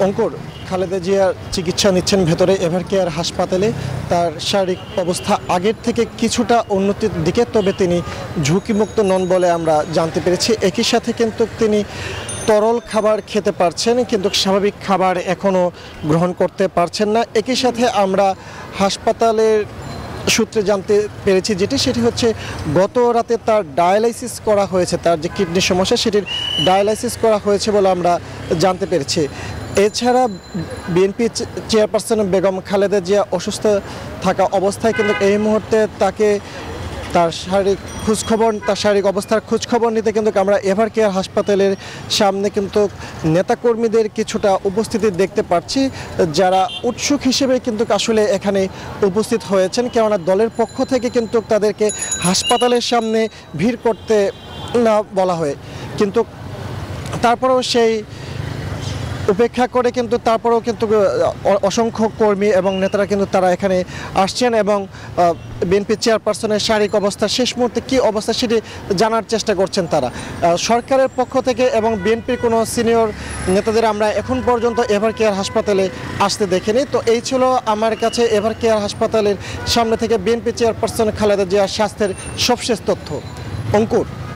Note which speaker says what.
Speaker 1: অঙ্কুর, খালেদা জিয়ার চিকিৎসা নিচ্ছেন ভেতরে এভারকেয়ার হাসপাতালে। তার শারীরিক অবস্থা আগের থেকে কিছুটা উন্নতির দিকে, তবে তিনি ঝুঁকিমুক্ত নন বলে আমরা জানতে পেরেছি। একই সাথে কিন্তু তিনি তরল খাবার খেতে পারছেন, কিন্তু স্বাভাবিক খাবার এখনও গ্রহণ করতে পারছেন না। একই সাথে আমরা হাসপাতালের সূত্রে জানতে পেরেছি সেটি হচ্ছে গত রাতে তার ডায়ালাইসিস করা হয়েছে। তার যে কিডনির সমস্যা সেটির ডায়ালাইসিস করা হয়েছে বলে আমরা জানতে পেরেছি। এছাড়া বিএনপি চেয়ারপারসন বেগম খালেদা জিয়া অসুস্থ থাকা অবস্থায় কিন্তু এই মুহূর্তে তাকে তার শারীরিক অবস্থার খোঁজখবর নিতে কিন্তু আমরা এভারকেয়ার হাসপাতালের সামনে কিন্তু নেতাকর্মীদের কিছুটা উপস্থিতি দেখতে পাচ্ছি, যারা উৎসুক হিসেবে কিন্তু আসলে এখানে উপস্থিত হয়েছেন। কেননা দলের পক্ষ থেকে কিন্তু তাদেরকে হাসপাতালের সামনে ভিড় করতে না বলা হয়, কিন্তু তারপরেও সেই উপেক্ষা করে কিন্তু তারপরেও কিন্তু অসংখ্য কর্মী এবং নেতারা কিন্তু তারা এখানে আসছেন এবং বিএনপি চেয়ারপারসনের শারীরিক অবস্থা শেষ মুহূর্তে কী অবস্থা সেটি জানার চেষ্টা করছেন তারা। সরকারের পক্ষ থেকে এবং বিএনপির কোনো সিনিয়র নেতাদের আমরা এখন পর্যন্ত এভারকেয়ার হাসপাতালে আসতে দেখিনি। তো এই ছিল আমার কাছে এভারকেয়ার হাসপাতালের সামনে থেকে বিএনপি চেয়ারপারসন খালেদা জিয়ার স্বাস্থ্যের সবশেষ তথ্য। অঙ্কুর।